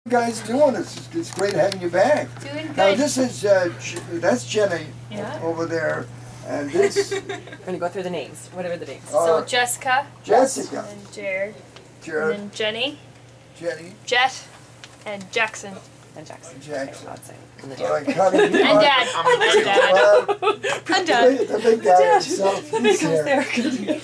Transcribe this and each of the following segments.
Guys doing? It's great having you back. Doing good. Now this is that's Jenny over there, and this. We're gonna go through the names. Whatever the names. So Jessica. Jessica. And Jared. Jared. And then Jenny. Jenny. Jet. And Jackson. And Jackson. Jackson. And All right, and Dad. Well, And Dad. the big guy himself. He's here.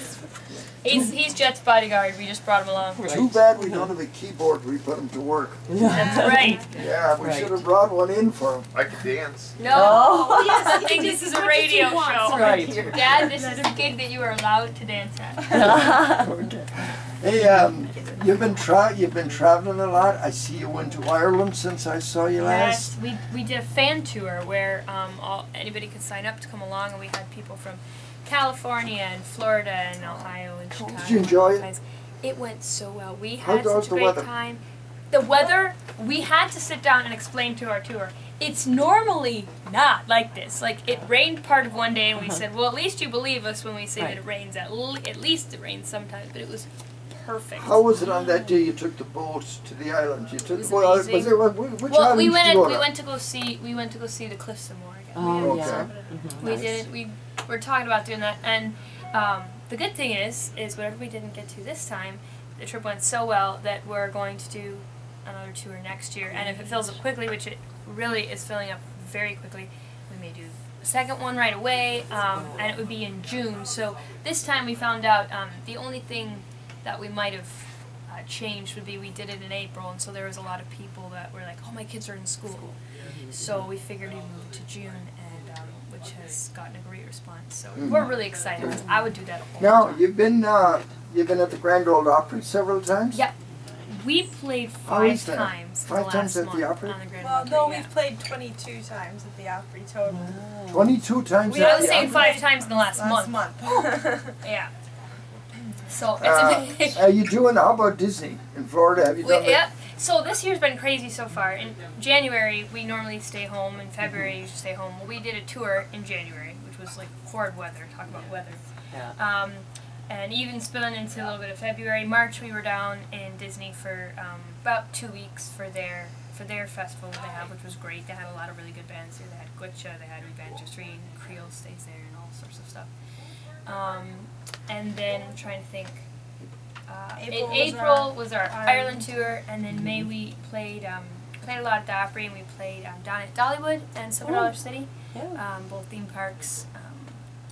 He's Jet's bodyguard. We just brought him along. Too bad we don't have a keyboard. We put him to work. That's right. Yeah, we should have brought one in for him. I could dance. No. Oh. Yes, I think this is a radio show. Right. Dad, this is a gig that you are allowed to dance at. Okay. Hey, you've been traveling a lot. I see you went to Ireland since I saw you last. Yes, we did a fan tour where anybody could sign up to come along, and we had people from California and Florida and Ohio and Chicago. Did you enjoy it? It went so well. We had How such a great time. The weather, we had to sit down and explain to our tour. It's normally not like this. Like, it rained part of one day, and we said, well, at least you believe us when we say that it rains. At least it rains sometimes, but it was perfect. How was it on that day you took the boat to the island? You took it was the boat. amazing. Which well, island we did you go to? went to go see the Cliffs of Moher again. Oh, yeah. We did. We were talking about doing that, and the good thing is whatever we didn't get to this time, the trip went so well that we're going to do another tour next year. And if it fills up quickly, which it really is filling up very quickly, we may do a second one right away, and it would be in June. So this time we found out the only thing that we might have changed would be we did it in April, and so there was a lot of people that were like, oh, my kids are in school. So we figured we'd move to June, and which has gotten a great response. So we're really excited. I would do that all the Now, time. you've been at the Grand Ole Opry several times? Yep. We played 5 times. 5 times at the Opry? On the Grand Well, Ole no, Opry, we've played 22 times at the Opry total. 22 times We at I was the saying Opry? 5 times in the last month. Yeah. So it's a big. Are you doing, how about Disney in Florida? Have you done that? Yep. So this year's been crazy so far. In January, we normally stay home. In February, you usually stay home. Well, we did a tour in January, which was like horrid weather. Talk about weather. Yeah. And even spilling into a little bit of February. March, we were down in Disney for about 2 weeks for their festival that they have, which was great. They had a lot of really good bands there. They had Guicha, they had Evangeline, Creole stays there, and all sorts of stuff. And then I'm trying to think. April was our Ireland tour, and then May we played a lot at the Opry, and we played down at Dollywood and Silver Dollar City, both theme parks.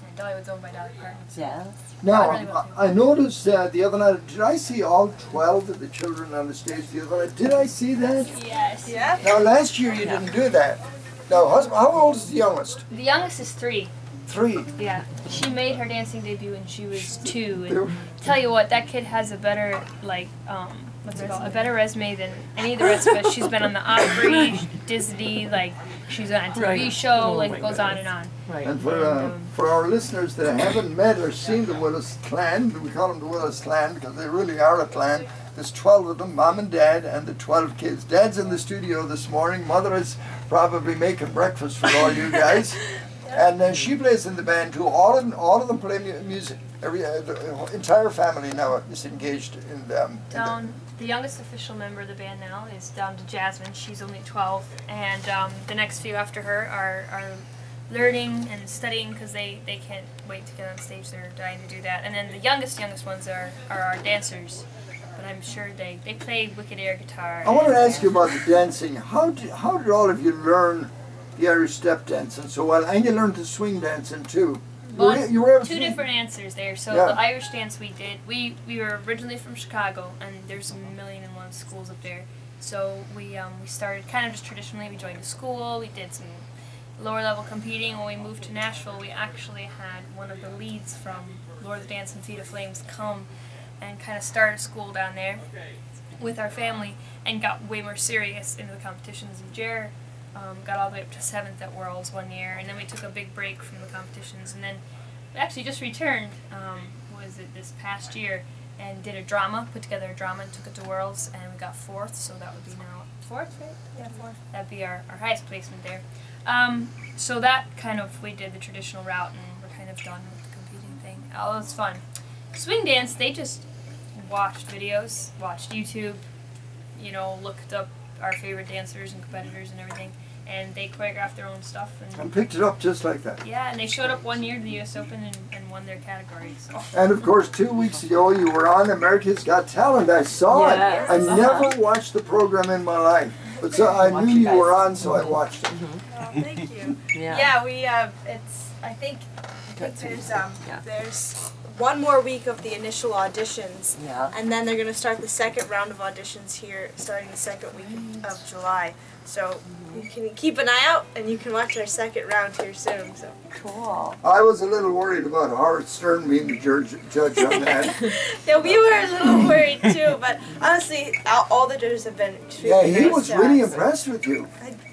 And Dollywood's owned by Dolly Parton. Yes. Now, I noticed the other night, did I see all 12 of the children on the stage the other night? Did I see that? Yes. Yeah. Now, last year you didn't do that. Now, how old is the youngest? The youngest is 3. 3. Yeah. She made her dancing debut when she was 2. And tell you what, that kid has a better, like, what's it called? A better resume than any of the rest of us. She's been on the Opry, Disney, like, she's on a TV show, like, it goes on and on. Right. And for our listeners that haven't met or seen the Willis clan, we call them the Willis clan because they really are a clan. There's 12 of them, Mom and Dad, and the 12 kids. Dad's in the studio this morning. Mother is probably making breakfast for all you guys. And she plays in the band too. All of them play music. The entire family now is engaged in them. The youngest official member of the band now is down to Jasmine. She's only 12, and the next few after her are learning and studying because they can't wait to get on stage. They're dying to do that. And then the youngest ones are our dancers. But I'm sure they play wicked air guitar. I want to ask you about the dancing. How did all of you learn the Irish step dancing so well? And you learned the swing dancing too. Well, you were 2 different answers there. So the Irish dance we did, we were originally from Chicago, and there's a 1,000,001 schools up there. So we started kind of just traditionally. We joined a school. We did some lower level competing. When we moved to Nashville, we actually had one of the leads from Lord of the Dance and Feet of Flames come and kind of start a school down there with our family, and got way more serious into the competitions. And Gerry got all the way up to 7th at Worlds one year, and then we took a big break from the competitions, and then we actually just returned, this past year, and did a drama, put together a drama and took it to Worlds, and we got 4th, so that would be now 4th, right? Yeah, 4th. That'd be our highest placement there. So that kind of, we did the traditional route, and we're kind of done with the competing thing. Oh, it was fun. Swing dance, they just watched videos, watched YouTube, you know, looked up our favorite dancers and competitors and everything. And they choreographed their own stuff. And picked it up just like that. Yeah, and they showed up one year to the US Open and won their category. So. And of course, 2 weeks ago you were on America's Got Talent. I saw Yes. it. I never watched the program in my life. But so I knew you were on, so I watched it. Oh, thank you. Yeah. Yeah, we I think there's one more week of the initial auditions, and then they're gonna start the second round of auditions here, starting the second week of July. So you can keep an eye out, and you can watch our second round here soon. So Cool. I was a little worried about Howard Stern being the judge on that. yeah, we were a little worried too, but honestly, all the judges have been extremely Yeah, he nice was to really us. impressed with you.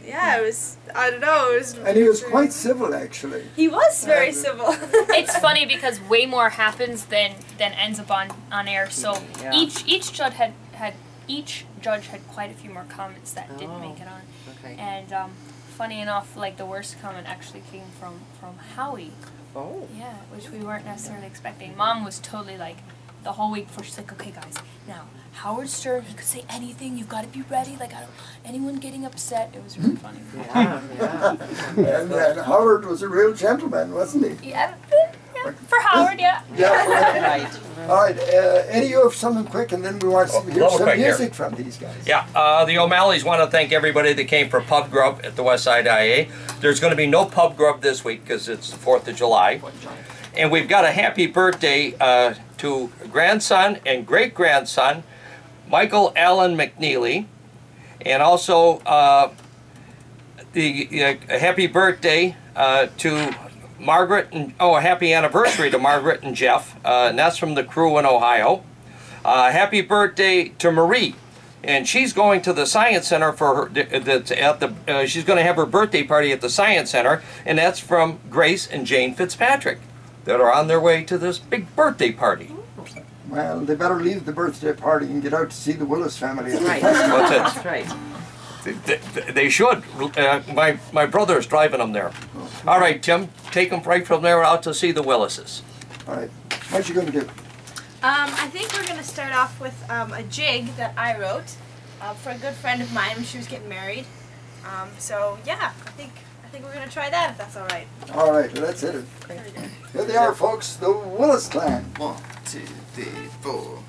Yeah, it was. I don't know. It was. And he was quite civil, actually. He was very civil. It's funny because way more happens than ends up on air. So each judge had quite a few more comments that didn't make it on. Okay. And funny enough, like the worst comment actually came from Howie. Oh. Yeah, which we weren't necessarily expecting. Mom was totally like, the whole week before, she's like, okay guys, now Howard Stern, he could say anything, you've got to be ready, like anyone getting upset. It was really funny. And Howard was a real gentleman, wasn't he? Yeah, for Howard, yeah. Right. All right, Eddie, you have something quick, and then we want to hear some music from these guys. Yeah, the O'Malleys want to thank everybody that came for Pub Grub at the Westside IA. There's going to be no Pub Grub this week because it's the 4th of July. And we've got a happy birthday to grandson and great-grandson, Michael Allen McNeely. And also a happy birthday to Margaret, and a happy anniversary to Margaret and Jeff, and that's from the crew in Ohio. Happy birthday to Marie, and she's going to the Science Center for her. She's going to have her birthday party at the Science Center, and that's from Grace and Jane Fitzpatrick, that are on their way to this big birthday party. Well, they better leave the birthday party and get out to see the Willis family. Right. That's Right. They should. My brother's driving them there. All right, Tim, take them right from there out to see the Willises. All right, what you going to do? I think we're gonna start off with a jig that I wrote for a good friend of mine when she was getting married. So yeah, I think we're gonna try that if that's all right. All right, let's hit it. Here they are, folks, the Willis clan. 1, 2, 3, 4.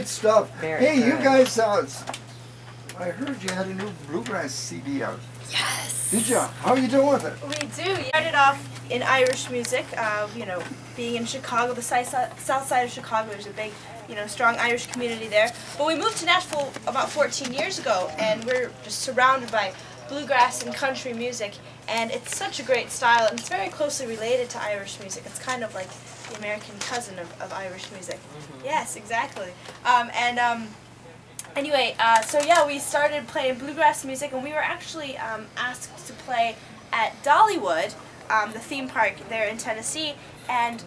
Great stuff. Very Hey, you good. guys, I heard you had a new bluegrass CD out. Yes. Did you? How are you doing with it? We do. We started off in Irish music, you know, being in Chicago, the south side of Chicago, there's a big, you know, strong Irish community there. But we moved to Nashville about 14 years ago, and we're just surrounded by bluegrass and country music, and it's such a great style, and it's very closely related to Irish music. It's kind of like the American cousin of Irish music. Yes, exactly. Anyway, so yeah, we started playing bluegrass music, and we were actually asked to play at Dollywood, the theme park there in Tennessee, and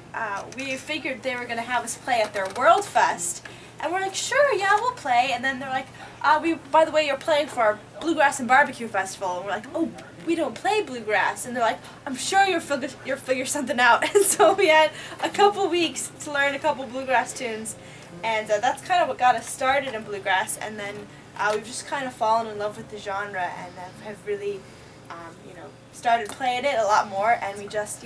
we figured they were going to have us play at their World Fest, and we're like, sure, yeah, we'll play, and then they're like, by the way, you're playing for our Bluegrass and Barbecue Festival, and we're like, oh, we don't play bluegrass, and they're like, I'm sure you'll figure something out, and so we had a couple weeks to learn a couple bluegrass tunes. And that's kind of what got us started in bluegrass, and then we've just kind of fallen in love with the genre and have really, you know, started playing it a lot more. And we just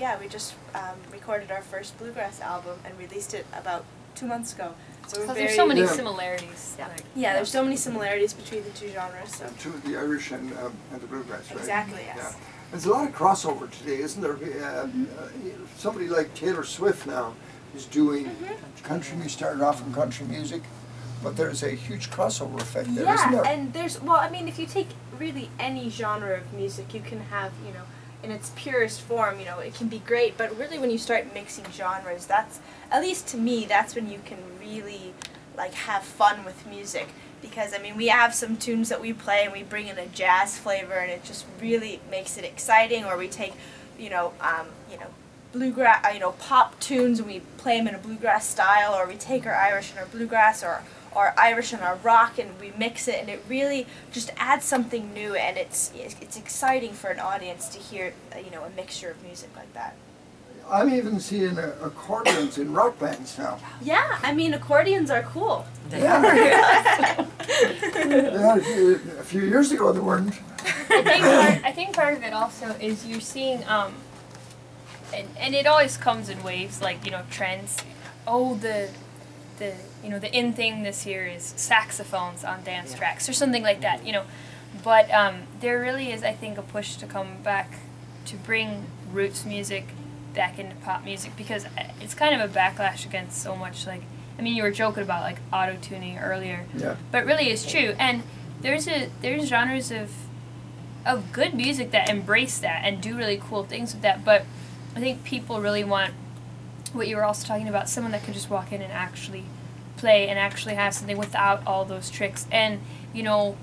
recorded our first bluegrass album and released it about 2 months ago. So we're there's so many similarities. Yeah. Like, Yeah, there's so many similarities between the two genres. So. To the Irish and the bluegrass, right? Exactly. Yes. Yeah. There's a lot of crossover today, isn't there? Somebody like Taylor Swift now is doing country music, started off in country music, but there's a huge crossover effect there, isn't there? Yeah, and there's, well, I mean, if you take really any genre of music, you can have, you know, in its purest form, you know, it can be great, but really when you start mixing genres, that's, at least to me, that's when you can really, like, have fun with music. Because, I mean, we have some tunes that we play and we bring in a jazz flavor and it just really makes it exciting, or we take, you know, bluegrass, you know, pop tunes, and we play them in a bluegrass style, or we take our Irish and our bluegrass, or Irish and our rock, and we mix it, and it really just adds something new, and it's exciting for an audience to hear, you know, a mixture of music like that. I'm even seeing accordions in rock bands now. Yeah, I mean, accordions are cool. Yeah. Yeah, a few years ago they weren't. I think part of it also is you're seeing, and it always comes in waves, like, you know, trends. Oh, the in thing this year is saxophones on dance tracks or something like that, you know. But there really is, I think, a push to come back to bring roots music back into pop music, because it's kind of a backlash against so much, like, I mean, you were joking about like auto tuning earlier, yeah, but really it's true. And there's genres of good music that embrace that and do really cool things with that. But I think people really want what you were also talking about, someone that could just walk in and actually play and actually have something without all those tricks. And, you know,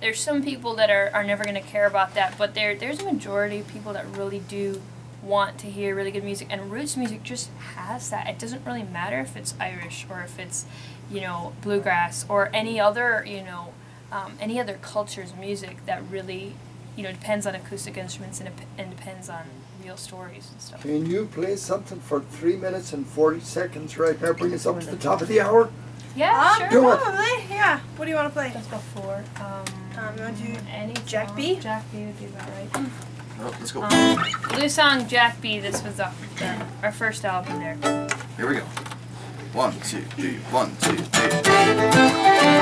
there's some people that are never going to care about that, but there's a majority of people that really do want to hear really good music, and roots music just has that. It doesn't really matter if it's Irish or if it's, you know, bluegrass or any other, you know, any other culture's music that really, you know, depends on acoustic instruments and depends on real stories and stuff. Can you play something for 3 minutes and 40 seconds right now? Bring us up to the top of the hour. Yeah, sure. Do it. Probably, yeah. What do you want to play? Let's go for You want to do any Jack song. B? Jack B would be about right. Oh, let's go. Blue song Jack B. This was our first album there. Here we go. 1, 2, 3. 1, 2, 3.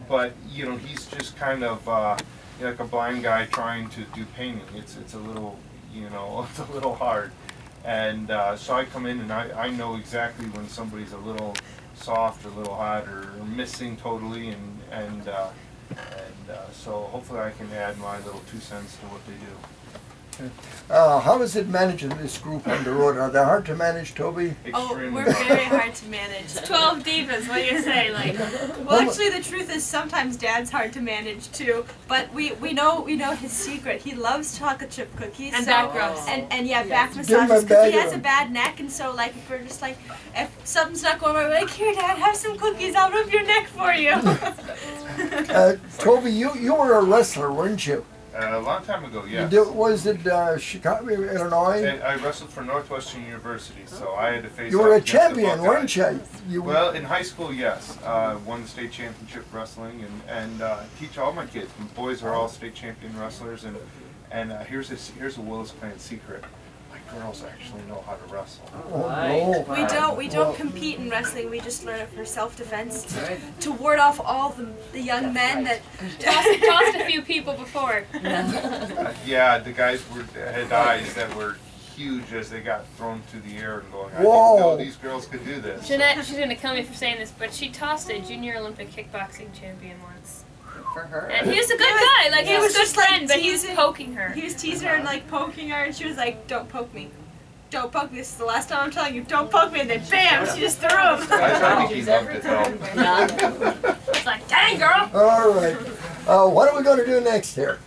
but you know, he's just kind of like a blind guy trying to do painting. It's a little, you know, it's a little hard. And so I come in and I know exactly when somebody's a little soft or a little hot or missing totally, and so hopefully I can add my little 2 cents to what they do. How is it managing this group on the road? Are they hard to manage, Toby? Extremely we're very hard to manage. 12 divas, what do you say? Like, Well, actually, the truth is sometimes Dad's hard to manage too. But we know his secret. He loves chocolate chip cookies and back rubs. and yeah, back Give him a massages because he bag has of a bad neck, and so like if we're just like if something's not going right, we're like, here, Dad, have some cookies. I'll rub your neck for you. Toby, you were a wrestler, weren't you? A long time ago, yes. Was it Chicago, Illinois? I wrestled for Northwestern University, so I had to face. You were a off against the champion, Buckeyes. weren't you? Well, in high school, yes. Won the state championship wrestling, and teach all my kids. My boys are all state champion wrestlers, and here's a Willis clan secret. My girls actually know how to wrestle. Oh, We don't compete in wrestling. We just learn it for self-defense to ward off all the young men that Tossed a few people before. Yeah, the guys had eyes that were huge as they got thrown through the air and going, I Whoa. didn't know these girls could do this. Jeanette, she's going to kill me for saying this, but she tossed a junior Olympic kickboxing champion once. For her. And he was a good guy, like he was a good just, like, friend, but he was teasing- poking her. He was teasing her and like poking her, and she was like, "Don't poke me, don't poke me. This is the last time I'm telling you, don't poke me." And then bam, she just threw him. I think he loved it though. It's like, dang girl! all right. What are we going to do next here?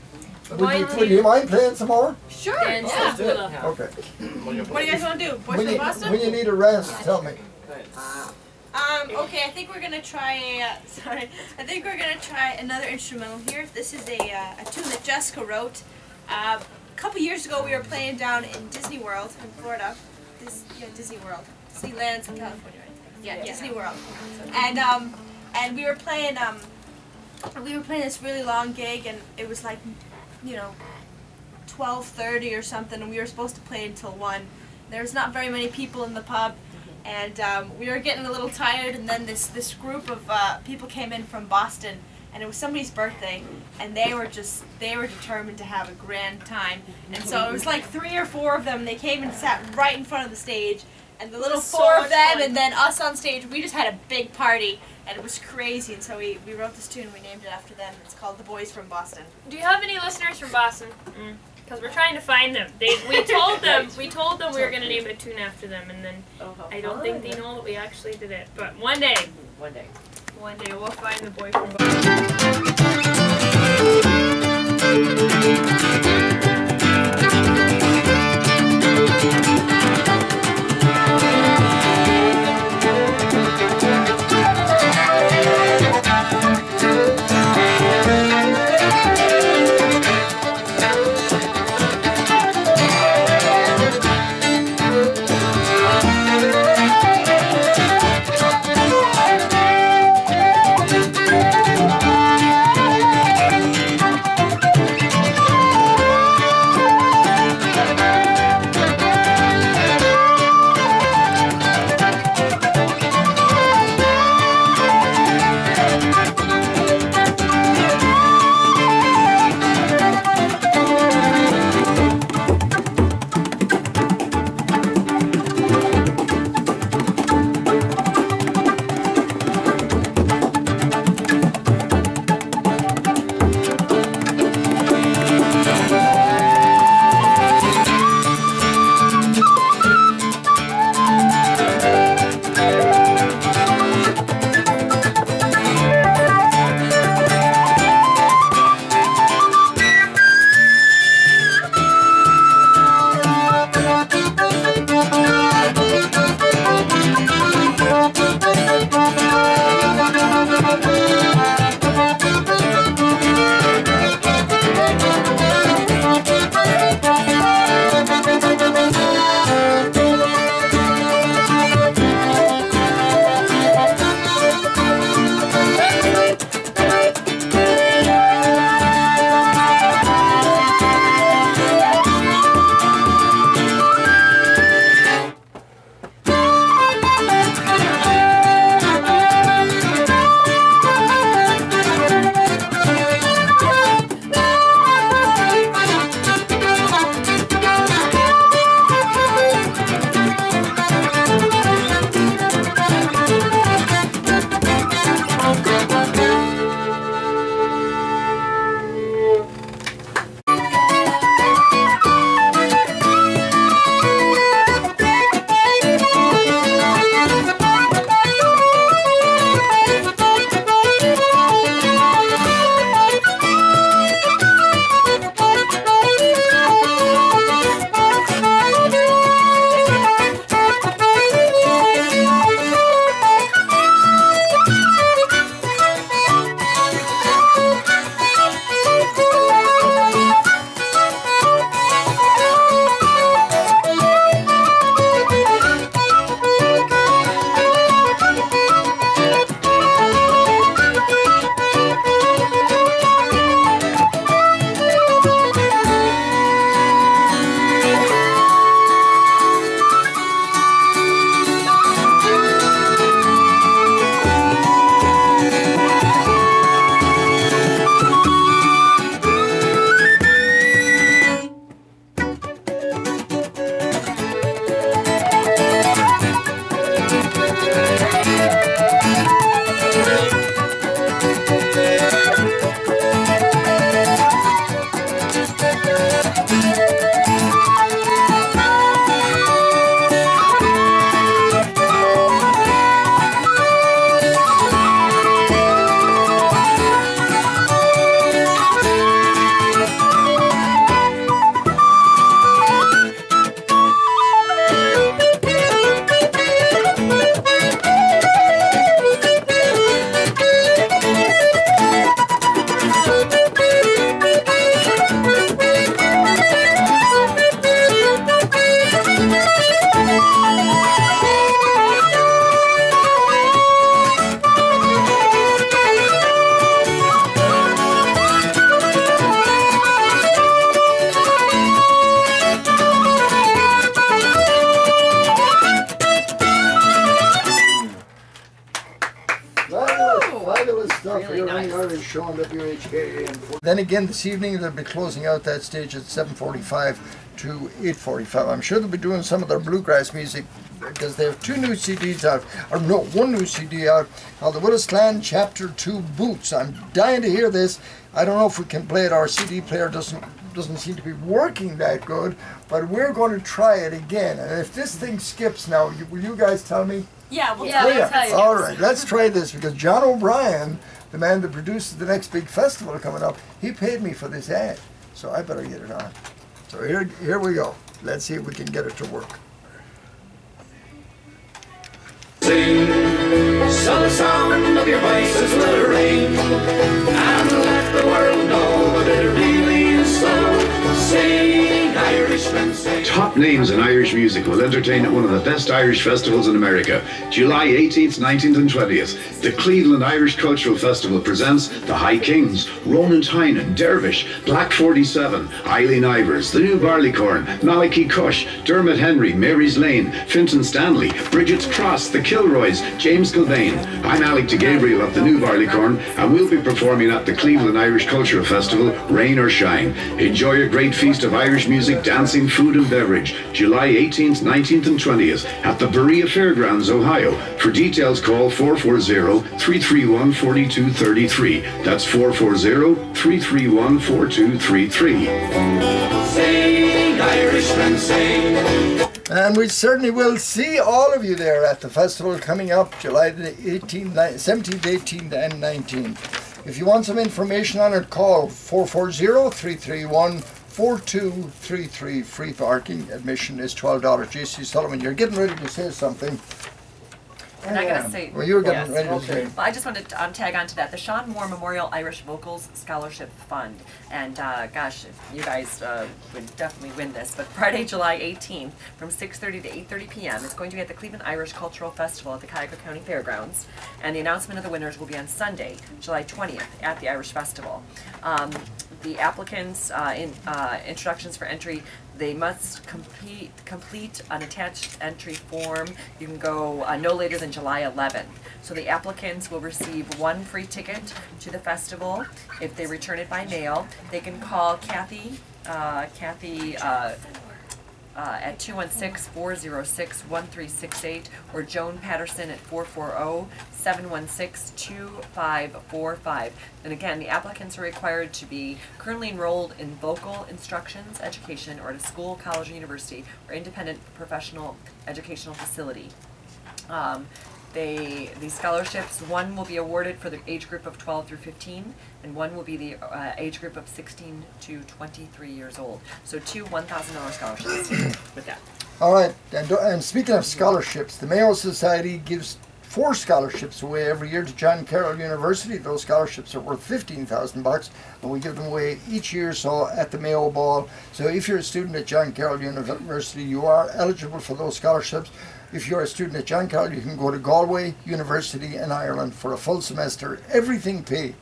Would you mind playing some more? Sure. And Yeah. Okay. What do you guys want to do? Boys from Boston? When you need a rest, tell me. Okay, I think we're gonna try. I think we're gonna try another instrumental here. This is a tune that Jessica wrote. A couple years ago, we were playing down in Disney World in Florida. Disney World. Disneyland's in California, right? Yeah, Disney World. And we were playing. We were playing this really long gig, and it was like, 12:30 or something, and we were supposed to play until 1. There was not very many people in the pub. And we were getting a little tired, and then this group of people came in from Boston, and it was somebody's birthday, and they were determined to have a grand time. And so it was like 3 or 4 of them. They came and sat right in front of the stage, and the little 4 of them, and then us on stage. We just had a big party, and it was crazy. And so we wrote this tune, and we named it after them. It's called "The Boys from Boston." Do you have any listeners from Boston? Because we're trying to find them. We told them we were going to name a tune after them, and then I don't think they know that we actually did it. But one day we'll find the boy from Boston. Saturday show on WHKA. Then again this evening they'll be closing out that stage at 7:45 to 8:45. I'm sure they'll be doing some of their bluegrass music because they have 2 new CDs out, or no, 1 new CD out called the Willis Clan Chapter 2 Boots. I'm dying to hear this. I don't know if we can play it. Our CD player doesn't seem to be working that good, but we're going to try it again. And if this thing skips now, will you guys tell me? Yeah, we'll Yeah, we'll tell you. All right, let's try this because John O'Brien, the man that produces the next big festival coming up, he paid me for this ad, so I better get it on. So here we go. Let's see if we can get it to work. Sing, so the sound of your voices will ring, and let the world know that it really is so. Sing, Irishmen, sing. Top names in Irish music will entertain at one of the best Irish festivals in America. July 18th, 19th and 20th, the Cleveland Irish Cultural Festival presents the High Kings, Ronan Tynan, Dervish, Black 47, Eileen Ivers, the New Barleycorn, Malachi Cush, Dermot Henry, Mary's Lane, Finton Stanley, Bridget's Cross, the Kilroys, James Gilbane. I'm Alec de Gabriel of the New Barleycorn, and we'll be performing at the Cleveland Irish Cultural Festival, rain or shine. Enjoy a great feast of Irish music, dancing, food and beverage, July 18th, 19th and 20th at the Berea Fairgrounds, Ohio. For details, call 440-331-4233. That's 440-331-4233. Sing, Irishmen, sing. And we certainly will see all of you there at the festival coming up July the 17th, 18th and 19th. If you want some information on it, call 440-331-4233. Free parking. Admission is $12. J.C. Sullivan, you're getting ready to say something. And I gotta say, well, you were getting ready to say. Well, I just wanted to tag on to that. The Sean Moore Memorial Irish Vocals Scholarship Fund. And gosh, you guys would definitely win this. But Friday, July 18th, from 6:30 to 8:30 p.m., it's going to be at the Cleveland Irish Cultural Festival at the Cuyahoga County Fairgrounds. And the announcement of the winners will be on Sunday, July 20th, at the Irish Festival. The applicants' introductions for entry, they must complete an attached entry form. You can go no later than July 11th. So the applicants will receive 1 free ticket to the festival if they return it by mail. They can call Kathy at 216-406-1368 or Joan Patterson at 440-716-2545. And again, the applicants are required to be currently enrolled in vocal instructions, education, or at a school, college, or university, or independent professional educational facility. These scholarships, 1 will be awarded for the age group of 12 through 15, and 1 will be the age group of 16 to 23 years old. So 2 $1,000 scholarships with that. All right, and speaking of scholarships, the Mayo Society gives 4 scholarships away every year to John Carroll University. Those scholarships are worth $15,000, and we give them away each year so at the Mayo Ball. So if you're a student at John Carroll University, you are eligible for those scholarships. If you're a student at John Carroll, you can go to Galway University in Ireland for a full semester. Everything paid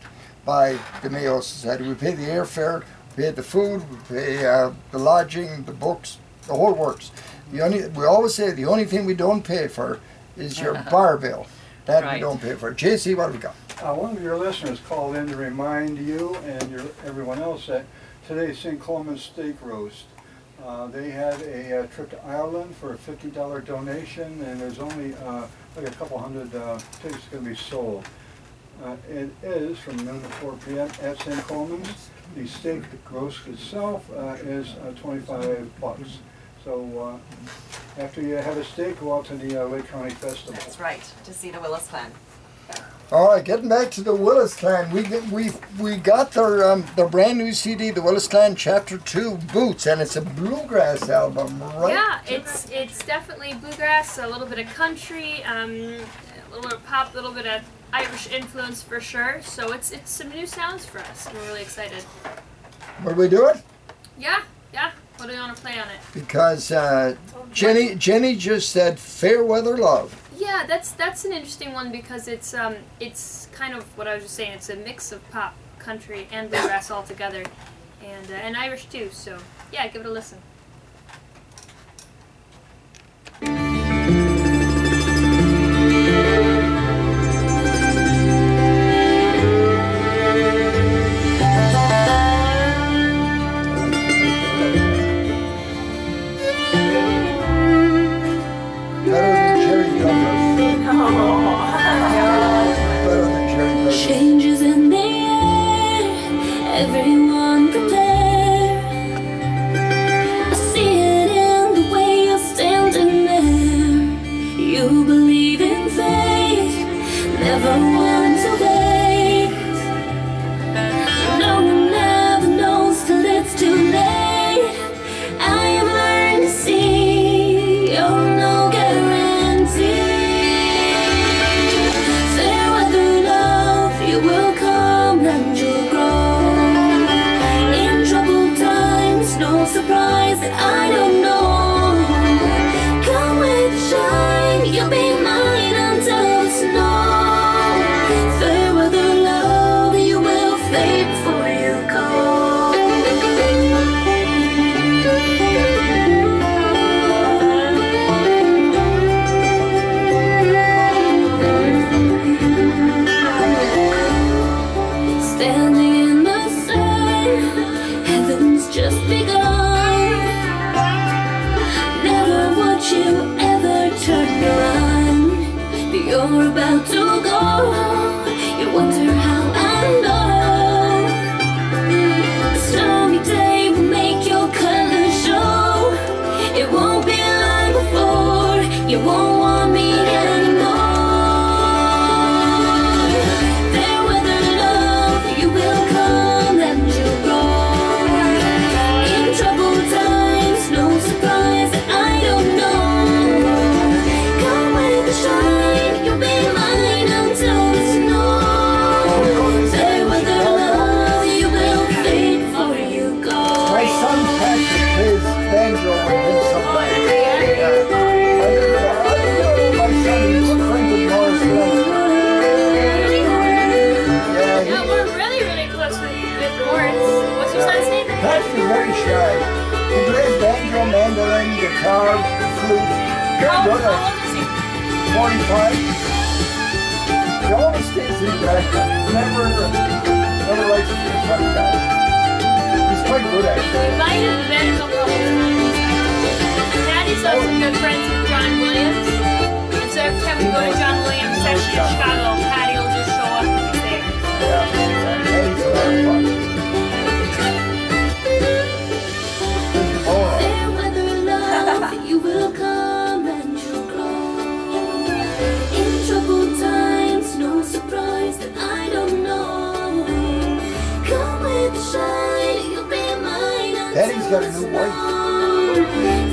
by the Mayo Society. We pay the airfare, we pay the food, we pay the lodging, the books, the whole works. We always say the only thing we don't pay for is your bar bill. That we don't pay for. JC, what have we got? One of your listeners called in to remind you and everyone else that today's St. Coleman's Steak Roast. They had a trip to Ireland for a $50 donation, and there's only like a couple hundred tickets going to be sold. It is from noon to 4 p.m. at St. Coleman's. The steak roast itself is $25. So after you have a steak, go out to the Lake County Festival. That's right, to see the Willis Clan. All right, getting back to the Willis Clan, we got their brand new CD, the Willis Clan Chapter 2 Boots, and it's a bluegrass album, right? Yeah, it's definitely bluegrass, a little bit of country, a little bit of pop, a little bit of Irish influence for sure. So it's some new sounds for us. We're really excited. Will we do it? Yeah. What do you want to play on it? Because Jenny just said Fair Weather Love. Yeah, that's an interesting one because it's kind of what I was just saying. It's a mix of pop, country, and bluegrass all together, and Irish too. So yeah, give it a listen. fade before you go. Standing in the sun, heaven's just begun. Never would you ever turn around, but you're about to go. You wonder how I know. A stormy day will make your colors show. It won't be long before you won't want me anymore. Fair weather love, you will come and you'll go. In troubled times, no surprise that I don't know. Come with the shine, you'll be mine until the snow. Fair weather love, you will fade before you go. My son Patrick plays banjo with him sometimes. My son is good friends with Morris Love. Yeah, we're really close with Morris. What's your son's name? Patrick is very shy. He plays banjo, mandolin, guitar, flute. Very good at How old is he? 45. He always stays in back. Never likes to be a front guy. He's quite good at it. We might have been a couple of times. Patty's also good friends with John Williams. And so every time we go to John Williams' session in Chicago, Patty will just show up and be there. Yeah, he's a lot of fun. Oh, Fair weather love, you will come and you'll grow. In troubled times, no surprise that I don't know. Come with the shine, you'll be mine until Daddy's got a new wife.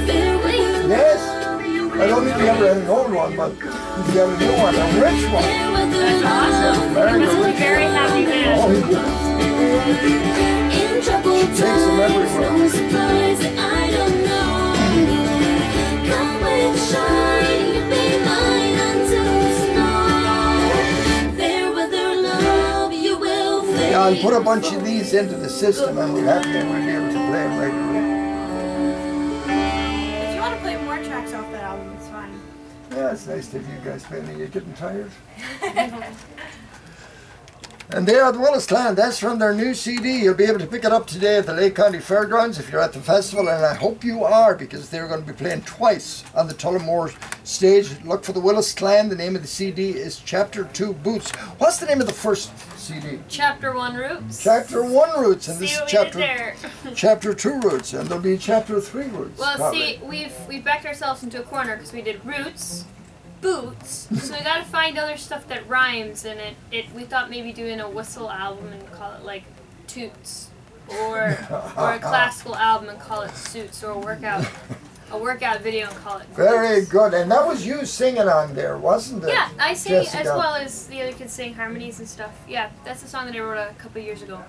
Fair weather Yes. love, you I don't think he ever had an old one, but he's got a new one, a rich one. fair weather That's awesome. Very He must be good. very happy man. Oh, he does. in troubled Takes him everywhere. times, no surprise that I don't know. Come with the shine, you'll be mine until the snow. Fair weather love, you will fade. Yeah, I'll put a bunch of these into the system and we'll have them, we'll be able to play them regularly. If you want to play more tracks off that album, it's fine. Yeah, it's nice to have you guys playing. Are you getting tired? And they are the Willis Clan. That's from their new CD. You'll be able to pick it up today at the Lake County Fairgrounds if you're at the festival, and I hope you are, because they're going to be playing twice on the Tullamore stage. Look for the Willis Clan. The name of the CD is Chapter 2 Boots. What's the name of the first CD? Chapter 1 Roots. Chapter 1 Roots, and See this is what we did chapter there. Chapter 2 Roots, and there'll be Chapter 3 Roots. Well, probably. see, we've backed ourselves into a corner because we did Roots, Boots, so we got to find other stuff that rhymes, and we thought maybe doing a whistle album and call it like Toots, or a classical album and call it Suits, or a workout video and call it Boots. Very good, and that was you singing on there, wasn't it? Yeah, I sing Jessica? as well as the other kids sing harmonies and stuff. Yeah, that's the song that I wrote a couple of years ago.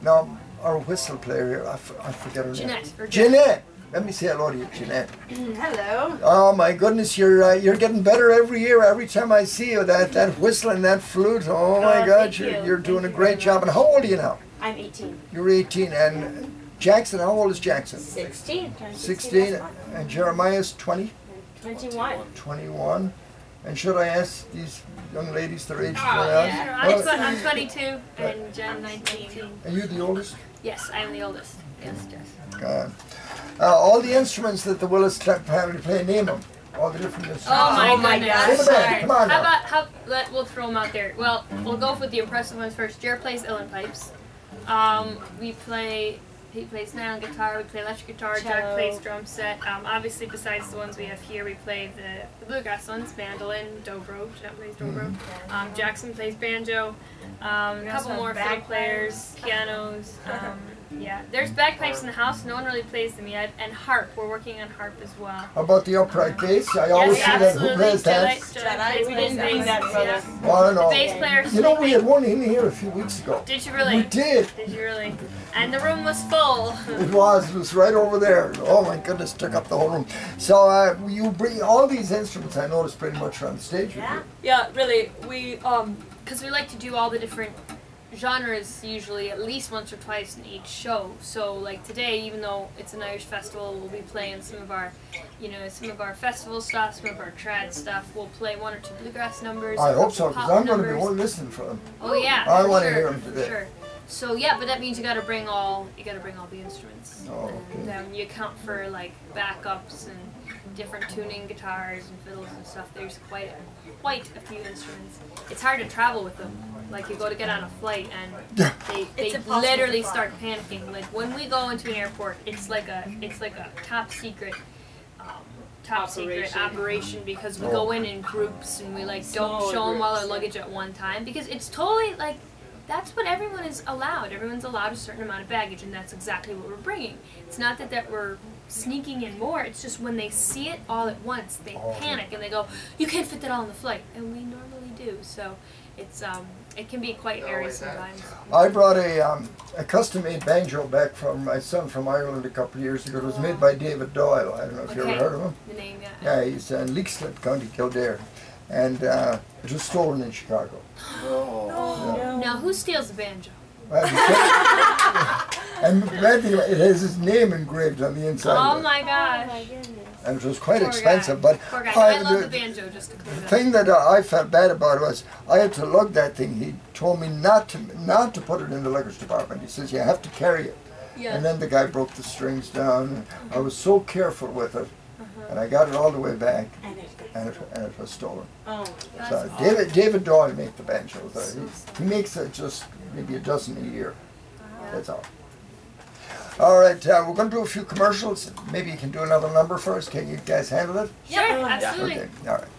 No, our whistle player here, I forget her name. Jeanette. Or Jeanette! Let me say hello to you, Jeanette. Hello. Oh my goodness, you're getting better every year. Every time I see you, that whistle and that flute. Oh my God, thank you. you're doing Thank a you great very job. And how old are you now? I'm 18. You're 18, and Jackson, how old is Jackson? 16. 16, and Jeremiah's 20? 21. 21. And should I ask these young ladies their age? Yeah. I'm 22 and Jen 19. Are you the oldest? Yes, I'm the oldest. Yes, yes. God. All the instruments that the Willis family play, name them. All the different instruments. Oh my goodness. God. Sorry. Come on now. We'll throw them out there. Well, we'll go with the impressive ones first. Jer plays uilleann pipes. He plays nylon guitar, we play electric guitar, Jack plays drum set. Obviously, besides the ones we have here, we play the bluegrass ones, mandolin, dobro, Jack plays dobro. Jackson plays banjo, a couple more fiddle players, pianos. Yeah, there's bagpipes in the house, no one really plays them yet, and harp, we're working on harp as well. How about the upright bass? I always see that. Who plays that? Jedi plays bass. Oh, no. The bass player. You know, we had one in here a few weeks ago. Did you really? We did. Did you really? And the room was full. It was right over there. Oh my goodness, took up the whole room. So you bring all these instruments, I noticed, pretty much on stage. Yeah, really. We, because we like to do all the different genre is usually at least once or twice in each show. So like today, even though it's an Irish festival, we'll be playing some of our, some of our festival stuff, some of our trad stuff. We'll play one or two bluegrass numbers. I hope so, because I'm going to be listening for them. Oh yeah, I want to hear them today. Sure. So yeah, but that means you got to bring all the instruments. Oh, okay. And you account for like backups and different tuning guitars and fiddles and stuff. There's quite a few instruments. It's hard to travel with them. Like you go to get on a flight and they literally start panicking. Like when we go into an airport, it's like a top secret operation because we go in groups and we like don't show them all our luggage at one time because it's totally like that's what everyone is allowed. Everyone's allowed a certain amount of baggage, and that's exactly what we're bringing. It's not that we're sneaking in more. It's just when they see it all at once, they panic and they go, "You can't fit that all in the flight," and we normally do. So it's it can be quite hairy sometimes. I brought a custom-made banjo back from my son from Ireland a couple of years ago. It was made by David Doyle. I don't know if you ever heard of him. The name, yeah. Yeah, he's in Leixlip, County Kildare, and it was stolen in Chicago. No. Now, who steals the banjo? And it has his name engraved on the inside. Oh my gosh. And it was quite expensive, but poor guy. I love the banjo, just to clear the that. thing that I felt bad about was I had to lug that thing. He told me not to put it in the luggage department. He says you have to carry it. Yeah. And then the guy broke the strings down. I was so careful with it, and I got it all the way back, and it was stolen. Oh, so David Doyle makes the banjos. He makes just maybe a dozen a year. That's all. All right, we're going to do a few commercials. Maybe you can do another number for us. Can you guys handle it? Sure, absolutely. Okay, all right.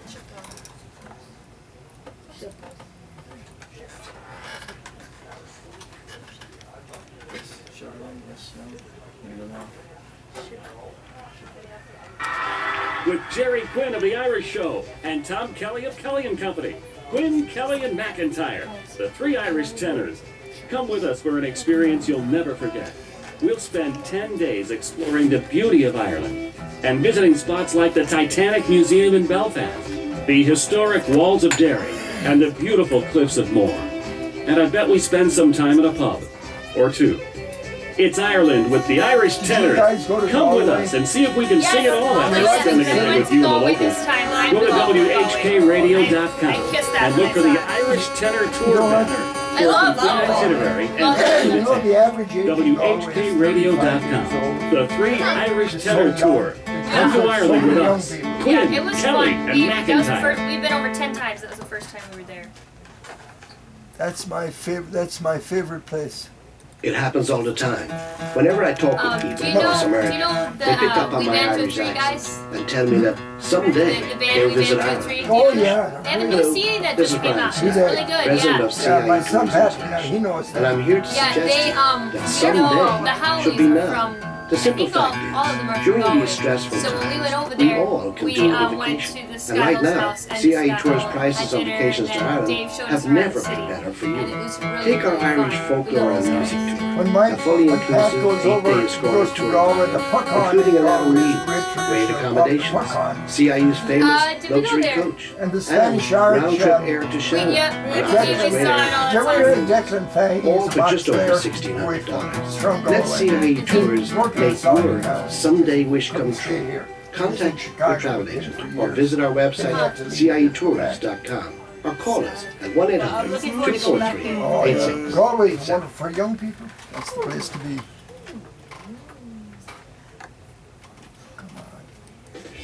With Gerry Quinn of The Irish Show and Tom Kelly of Kelly & Company. Quinn, Kelly, and McIntyre, the three Irish tenors. Come with us for an experience you'll never forget. We'll spend 10 days exploring the beauty of Ireland and visiting spots like the Titanic Museum in Belfast, the historic walls of Derry, and the beautiful cliffs of Moher. And I bet we spend some time at a pub or two. It's Ireland with the Irish tenors. Come with us and see if we can sing it all after spending a day with you in the locals. Go to WHKRadio.com and look for the Irish Tenor Tour banner. I love itinerary and WHKRadio.com. The Three Irish Tenor Tour. Come to Ireland with us. Quinn, it was Kelly, fun. and McIntyre. We've been over 10 times. That was the first time we were there. That's my favorite place. It happens all the time. Whenever I talk with people across America, they pick up on my Irish accent and tell me that someday they'll visit Ireland. Oh yeah. They have a new CD that just came out. It's really good. President of CIE my son Patrick, he knows that. And I'm here to suggest that someday should be now. The simple fact is, during these stressful times, when we went over we there, all can do a vacation. And right now, CIE Tour's prices on vacations to Ireland have never been better for you. Take our Irish folklore and music tour. When my fully inclusive 8-day escorted tour, including a lot of great accommodations, CIU's famous luxury coach, and round-trip air to Shannon, all for just over $1,600. Let CIE Tours make your someday wish come true. Contact your travel agent or visit our website cietours.com or call us at 1-800-243-8666. Galway, for young people, that's the place to be.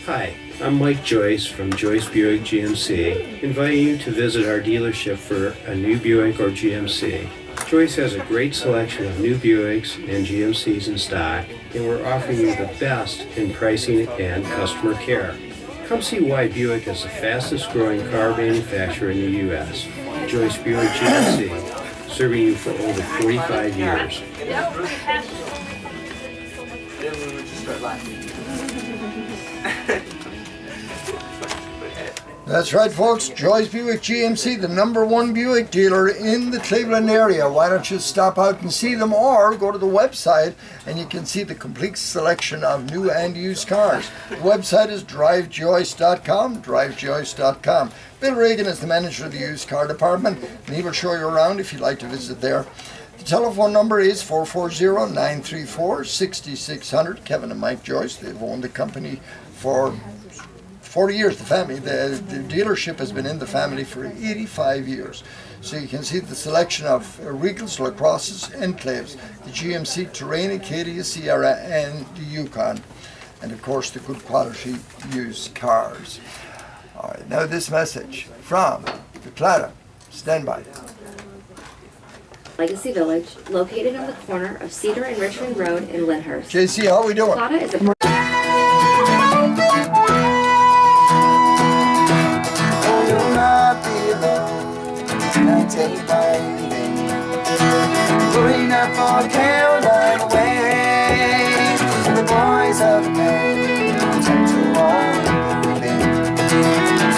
Hi, I'm Mike Joyce from Joyce Buick GMC, inviting you to visit our dealership for a new Buick or GMC. Joyce has a great selection of new Buicks and GMCs in stock, and we're offering you the best in pricing and customer care. Come see why Buick is the fastest growing car manufacturer in the U.S. Joyce Buick GMC, serving you for over 45 years. That's right, folks. Joyce Buick GMC, the #1 Buick dealer in the Cleveland area. Why don't you stop out and see them, or go to the website and you can see the complete selection of new and used cars. The website is drivejoyce.com, drivejoyce.com. Bill Reagan is the manager of the used car department, and he will show you around if you'd like to visit there. The telephone number is 440-934-6600. Kevin and Mike Joyce, they've owned the company for 40 years. The family, the dealership has been in the family for 85 years. So you can see the selection of Regals, LaCrosses, Enclaves, the GMC Terrain, Acadia, Sierra, and the Yukon. And of course the good quality used cars. All right, now this message from the Claddagh. Stand by. Legacy Village, located on the corner of Cedar and Richmond Road in Lyndhurst. JC, how we doing? Claddagh is a Going up for Caroline away, and the boys of men tend to walk within.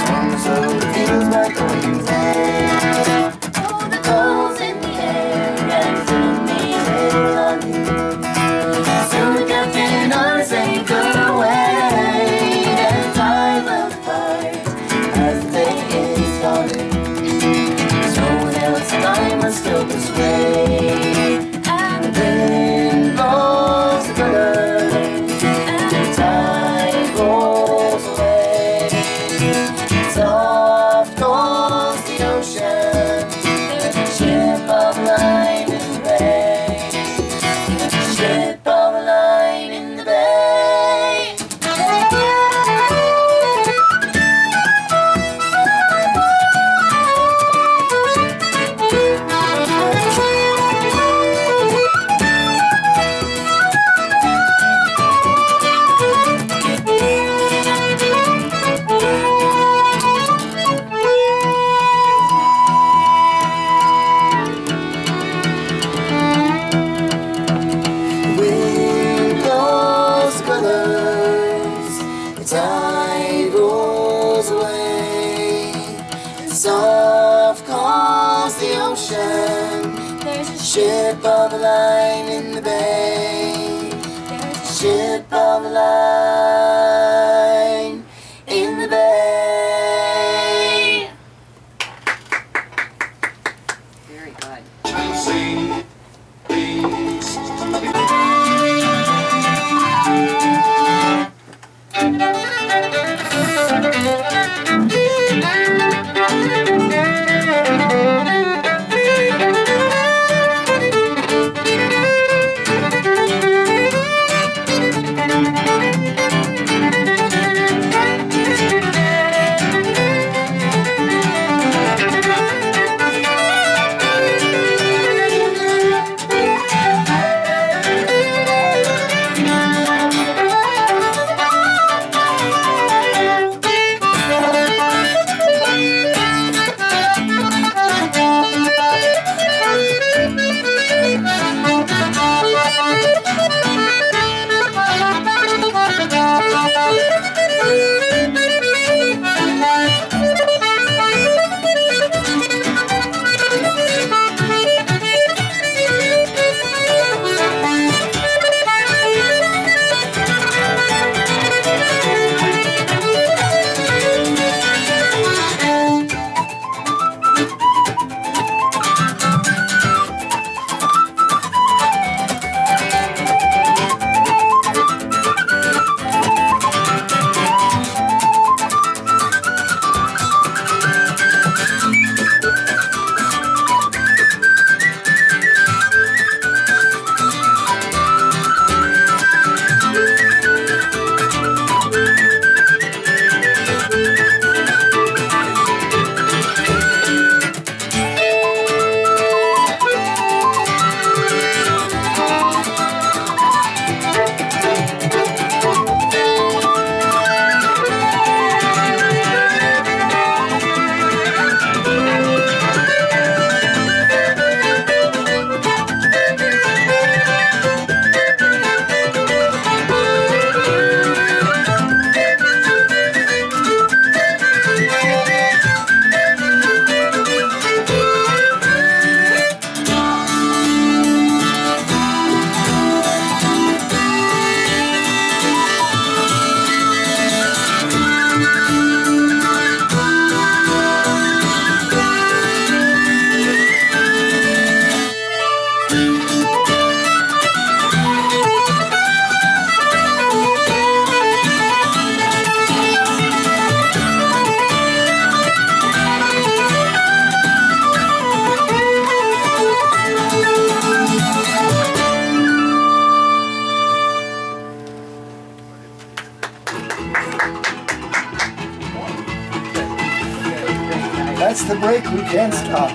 Swings of the fields by going there. Hold the goals in the air and fill me in on you. Soon the captain on his anchor away, and I will depart as the day is dawning. So now it's time I still this way. Ship of a line in the bay. There's a ship of a line in the bay. Very good. the break, we can't stop.